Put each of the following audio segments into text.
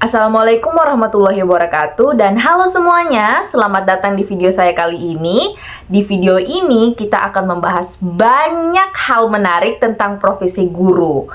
Assalamualaikum warahmatullahi wabarakatuh dan halo semuanya, selamat datang di video saya kali ini. Di video ini kita akan membahas banyak hal menarik tentang profesi guru.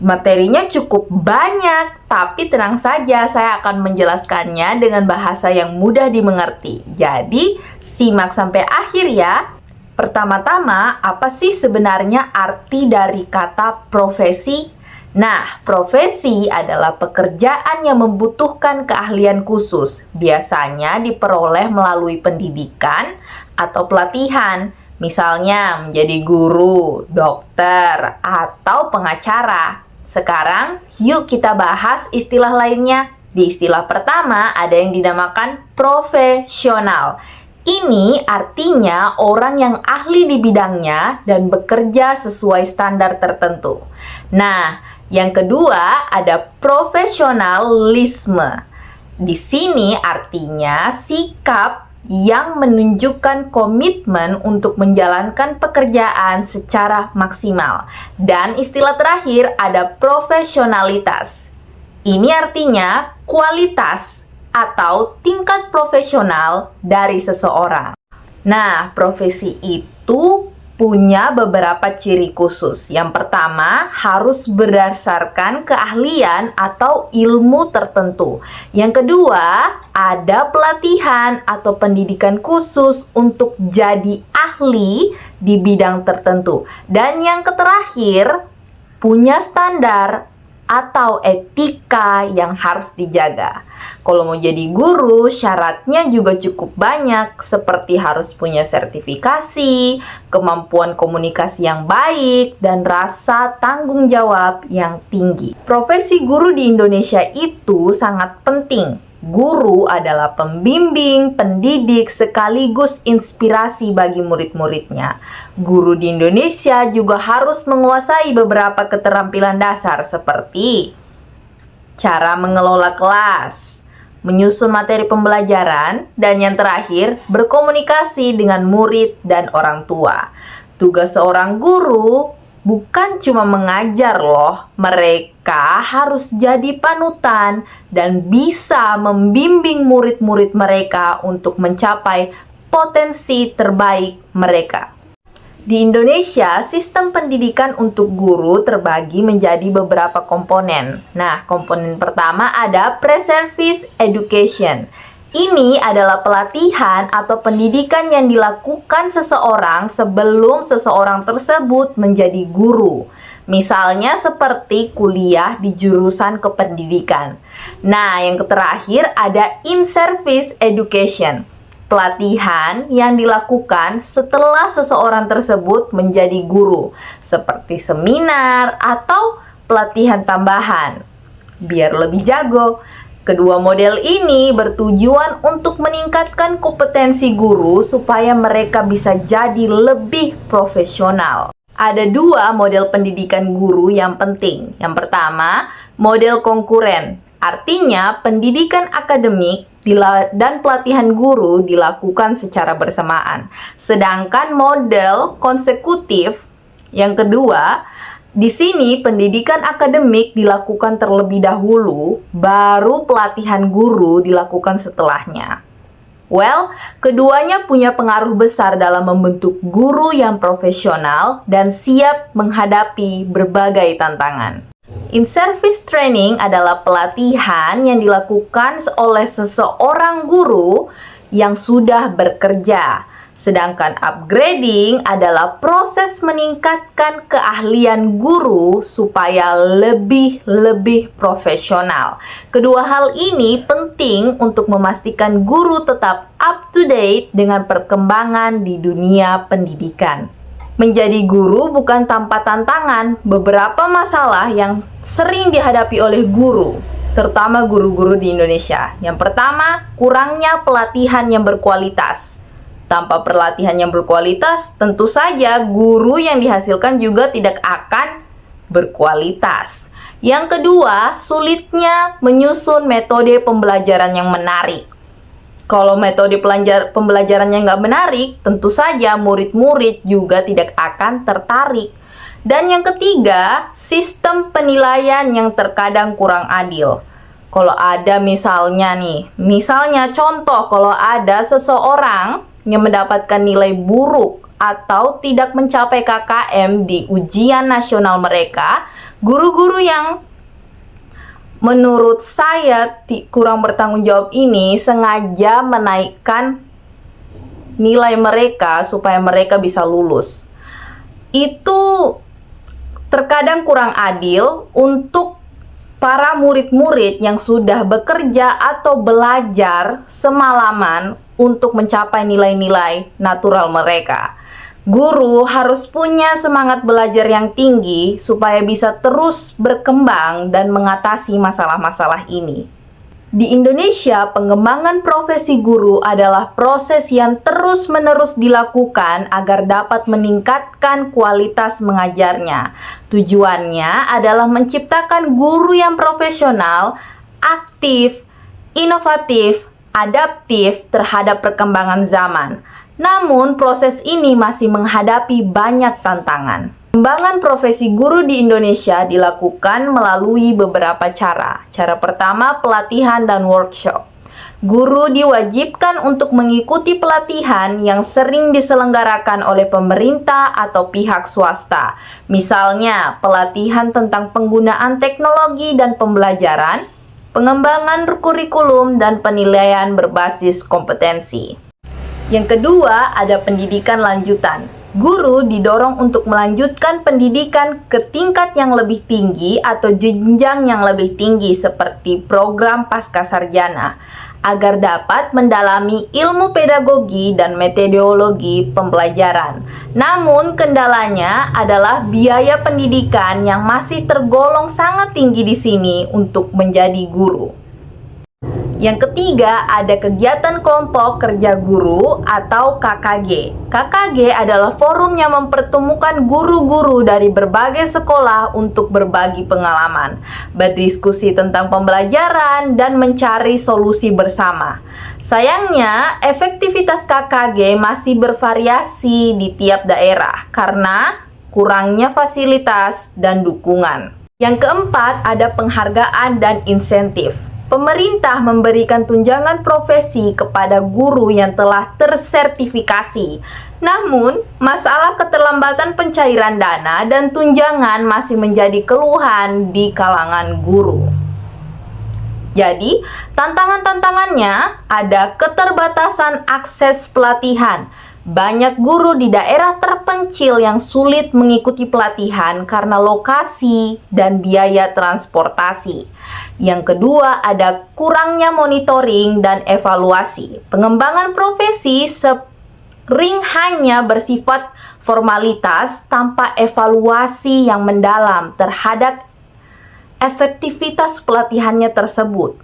Materinya cukup banyak, tapi tenang saja, saya akan menjelaskannya dengan bahasa yang mudah dimengerti. Jadi, simak sampai akhir ya. Pertama-tama, apa sih sebenarnya arti dari kata profesi? Nah, profesi adalah pekerjaan yang membutuhkan keahlian khusus. Biasanya diperoleh melalui pendidikan atau pelatihan. Misalnya menjadi guru, dokter, atau pengacara. Sekarang, yuk kita bahas istilah lainnya. Di istilah pertama ada yang dinamakan profesional. Ini artinya orang yang ahli di bidangnya dan bekerja sesuai standar tertentu. Nah, yang kedua ada profesionalisme. Di sini artinya sikap yang menunjukkan komitmen untuk menjalankan pekerjaan secara maksimal. Dan istilah terakhir ada profesionalitas. Ini artinya kualitas atau tingkat profesional dari seseorang. Nah, profesi itu punya beberapa ciri khusus. Yang pertama, harus berdasarkan keahlian atau ilmu tertentu. Yang kedua, ada pelatihan atau pendidikan khusus untuk jadi ahli di bidang tertentu. Dan yang terakhir, punya standar atau etika yang harus dijaga. Kalau mau jadi guru, syaratnya juga cukup banyak, seperti harus punya sertifikasi, kemampuan komunikasi yang baik, dan rasa tanggung jawab yang tinggi. Profesi guru di Indonesia itu sangat penting. Guru adalah pembimbing, pendidik, sekaligus inspirasi bagi murid-muridnya. Guru di Indonesia juga harus menguasai beberapa keterampilan dasar seperti cara mengelola kelas, menyusun materi pembelajaran, dan yang terakhir, berkomunikasi dengan murid dan orang tua. Tugas seorang guru bukan cuma mengajar loh, mereka harus jadi panutan dan bisa membimbing murid-murid mereka untuk mencapai potensi terbaik mereka. Di Indonesia, sistem pendidikan untuk guru terbagi menjadi beberapa komponen. Nah, komponen pertama ada pre-service education. Ini adalah pelatihan atau pendidikan yang dilakukan seseorang sebelum seseorang tersebut menjadi guru. Misalnya seperti kuliah di jurusan kependidikan. Nah, yang terakhir ada in-service education. Pelatihan yang dilakukan setelah seseorang tersebut menjadi guru, seperti seminar atau pelatihan tambahan, biar lebih jago. Kedua model ini bertujuan untuk meningkatkan kompetensi guru supaya mereka bisa jadi lebih profesional. Ada dua model pendidikan guru yang penting. Yang pertama, model konkuren. Artinya, pendidikan akademik dan pelatihan guru dilakukan secara bersamaan. Sedangkan model konsekutif yang kedua, di sini pendidikan akademik dilakukan terlebih dahulu, baru pelatihan guru dilakukan setelahnya. Well, keduanya punya pengaruh besar dalam membentuk guru yang profesional dan siap menghadapi berbagai tantangan. In-service training adalah pelatihan yang dilakukan oleh seseorang guru yang sudah bekerja. Sedangkan upgrading adalah proses meningkatkan keahlian guru supaya lebih profesional. Kedua hal ini penting untuk memastikan guru tetap up to date dengan perkembangan di dunia pendidikan. Menjadi guru bukan tanpa tantangan. Beberapa masalah yang sering dihadapi oleh guru, terutama guru-guru di Indonesia. Yang pertama, kurangnya pelatihan yang berkualitas. Tanpa pelatihan yang berkualitas, tentu saja guru yang dihasilkan juga tidak akan berkualitas. Yang kedua, sulitnya menyusun metode pembelajaran yang menarik. Kalau metode pembelajarannya nggak menarik, tentu saja murid-murid juga tidak akan tertarik. Dan yang ketiga, sistem penilaian yang terkadang kurang adil. Kalau ada misalnya contoh kalau ada seseorang yang mendapatkan nilai buruk atau tidak mencapai KKM di ujian nasional mereka, guru-guru yang menurut saya kurang bertanggung jawab ini sengaja menaikkan nilai mereka supaya mereka bisa lulus. Itu terkadang kurang adil untuk para murid-murid yang sudah bekerja atau belajar semalaman untuk mencapai nilai-nilai natural mereka. Guru harus punya semangat belajar yang tinggi supaya bisa terus berkembang dan mengatasi masalah-masalah ini. Di Indonesia, pengembangan profesi guru adalah proses yang terus-menerus dilakukan agar dapat meningkatkan kualitas mengajarnya. Tujuannya adalah menciptakan guru yang profesional, aktif, inovatif, adaptif terhadap perkembangan zaman. Namun, proses ini masih menghadapi banyak tantangan. Pengembangan profesi guru di Indonesia dilakukan melalui beberapa cara. Cara pertama, pelatihan dan workshop. Guru diwajibkan untuk mengikuti pelatihan yang sering diselenggarakan oleh pemerintah atau pihak swasta. Misalnya, pelatihan tentang penggunaan teknologi dan pembelajaran, pengembangan kurikulum, dan penilaian berbasis kompetensi. Yang kedua, ada pendidikan lanjutan. Guru didorong untuk melanjutkan pendidikan ke tingkat yang lebih tinggi atau jenjang yang lebih tinggi seperti program pascasarjana agar dapat mendalami ilmu pedagogi dan metodologi pembelajaran. Namun kendalanya adalah biaya pendidikan yang masih tergolong sangat tinggi di sini untuk menjadi guru. Yang ketiga, ada kegiatan kelompok kerja guru atau KKG. KKG adalah forum yang mempertemukan guru-guru dari berbagai sekolah untuk berbagi pengalaman, berdiskusi tentang pembelajaran, dan mencari solusi bersama. Sayangnya, efektivitas KKG masih bervariasi di tiap daerah karena kurangnya fasilitas dan dukungan. Yang keempat, ada penghargaan dan insentif. Pemerintah memberikan tunjangan profesi kepada guru yang telah tersertifikasi. Namun, masalah keterlambatan pencairan dana dan tunjangan masih menjadi keluhan di kalangan guru. Jadi, tantangan-tantangannya ada keterbatasan akses pelatihan. Banyak guru di daerah terpencil yang sulit mengikuti pelatihan karena lokasi dan biaya transportasi. Yang kedua, ada kurangnya monitoring dan evaluasi. Pengembangan profesi sering hanya bersifat formalitas tanpa evaluasi yang mendalam terhadap efektivitas pelatihannya tersebut.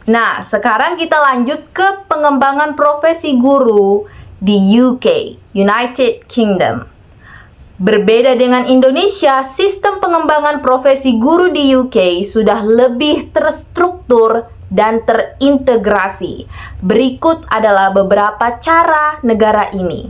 Nah, sekarang kita lanjut ke pengembangan profesi guru di UK, United Kingdom. Berbeda dengan Indonesia, sistem pengembangan profesi guru di UK sudah lebih terstruktur dan terintegrasi. Berikut adalah beberapa cara negara ini.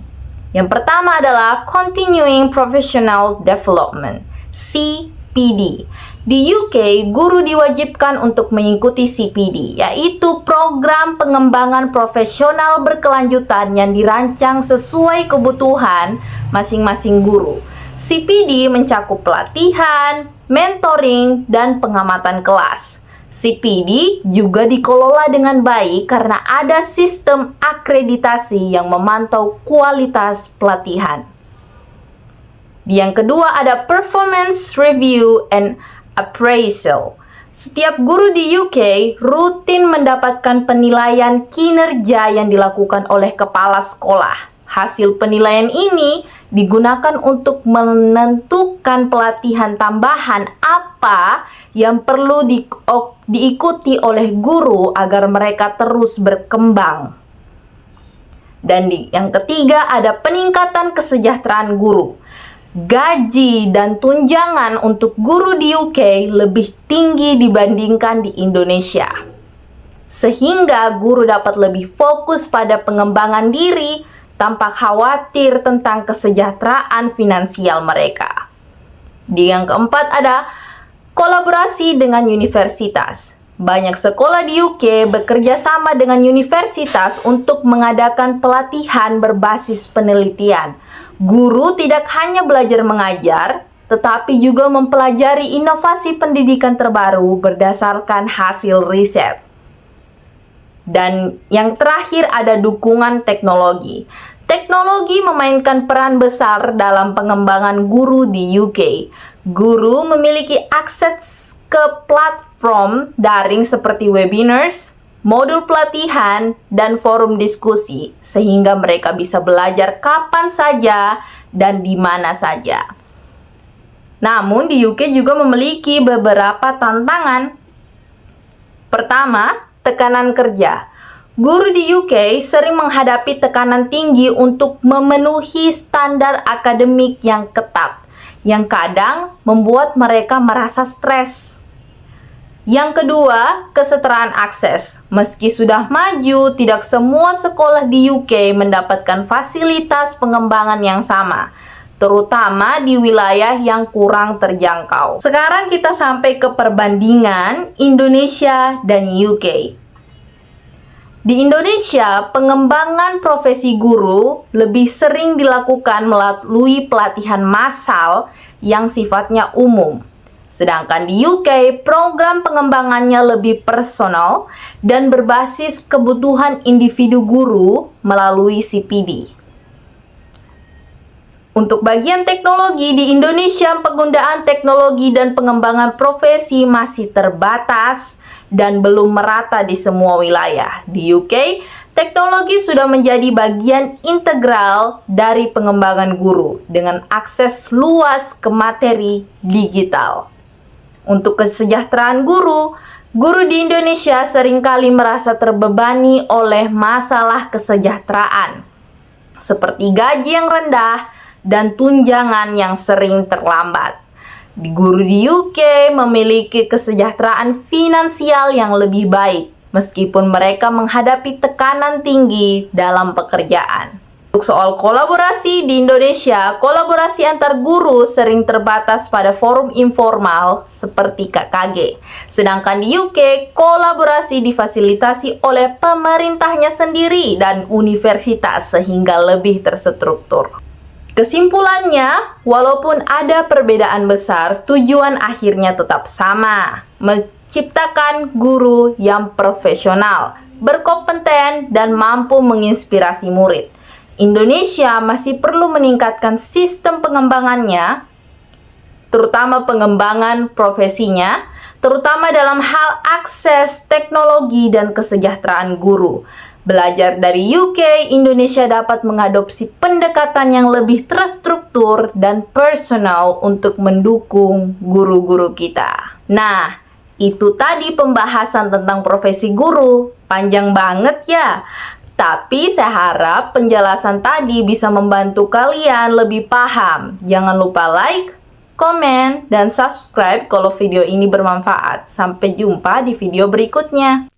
Yang pertama adalah Continuing Professional Development, CPD. Di UK, guru diwajibkan untuk mengikuti CPD, yaitu program pengembangan profesional berkelanjutan yang dirancang sesuai kebutuhan masing-masing guru. CPD mencakup pelatihan, mentoring, dan pengamatan kelas. CPD juga dikelola dengan baik karena ada sistem akreditasi yang memantau kualitas pelatihan. Yang kedua ada Performance Review and Appraisal. Setiap guru di UK rutin mendapatkan penilaian kinerja yang dilakukan oleh kepala sekolah. Hasil penilaian ini digunakan untuk menentukan pelatihan tambahan apa yang perlu diikuti oleh guru agar mereka terus berkembang. Dan yang ketiga ada peningkatan kesejahteraan guru. Gaji dan tunjangan untuk guru di UK lebih tinggi dibandingkan di Indonesia. Sehingga guru dapat lebih fokus pada pengembangan diri tanpa khawatir tentang kesejahteraan finansial mereka. Di yang keempat ada kolaborasi dengan universitas. Banyak sekolah di UK bekerja sama dengan universitas untuk mengadakan pelatihan berbasis penelitian. Guru tidak hanya belajar mengajar, tetapi juga mempelajari inovasi pendidikan terbaru berdasarkan hasil riset. Dan yang terakhir ada dukungan teknologi. Teknologi memainkan peran besar dalam pengembangan guru di UK. Guru memiliki akses ke platform daring seperti webinars, modul pelatihan, dan forum diskusi, sehingga mereka bisa belajar kapan saja dan di mana saja. Namun di UK juga memiliki beberapa tantangan. Pertama, tekanan kerja. Guru di UK sering menghadapi tekanan tinggi untuk memenuhi standar akademik yang ketat, yang kadang membuat mereka merasa stres. Yang kedua, kesetaraan akses. Meski sudah maju, tidak semua sekolah di UK mendapatkan fasilitas pengembangan yang sama, terutama di wilayah yang kurang terjangkau. Sekarang kita sampai ke perbandingan Indonesia dan UK. Di Indonesia, pengembangan profesi guru lebih sering dilakukan melalui pelatihan massal yang sifatnya umum. Sedangkan di UK, program pengembangannya lebih personal dan berbasis kebutuhan individu guru melalui CPD. Untuk bagian teknologi di Indonesia, penggunaan teknologi dan pengembangan profesi masih terbatas dan belum merata di semua wilayah. Di UK, teknologi sudah menjadi bagian integral dari pengembangan guru dengan akses luas ke materi digital. Untuk kesejahteraan guru, guru di Indonesia seringkali merasa terbebani oleh masalah kesejahteraan, seperti gaji yang rendah dan tunjangan yang sering terlambat. Guru di UK memiliki kesejahteraan finansial yang lebih baik, meskipun mereka menghadapi tekanan tinggi dalam pekerjaan. Untuk soal kolaborasi di Indonesia, kolaborasi antar guru sering terbatas pada forum informal seperti KKG. Sedangkan di UK, kolaborasi difasilitasi oleh pemerintahnya sendiri dan universitas sehingga lebih terstruktur. Kesimpulannya, walaupun ada perbedaan besar, tujuan akhirnya tetap sama, menciptakan guru yang profesional, berkompeten, dan mampu menginspirasi murid. Indonesia masih perlu meningkatkan sistem pengembangannya, terutama pengembangan profesinya, terutama dalam hal akses teknologi dan kesejahteraan guru. Belajar dari UK, Indonesia dapat mengadopsi pendekatan yang lebih terstruktur dan personal untuk mendukung guru-guru kita. Nah, itu tadi pembahasan tentang profesi guru. Panjang banget ya. Tapi saya harap penjelasan tadi bisa membantu kalian lebih paham. Jangan lupa like, komen, dan subscribe kalau video ini bermanfaat. Sampai jumpa di video berikutnya.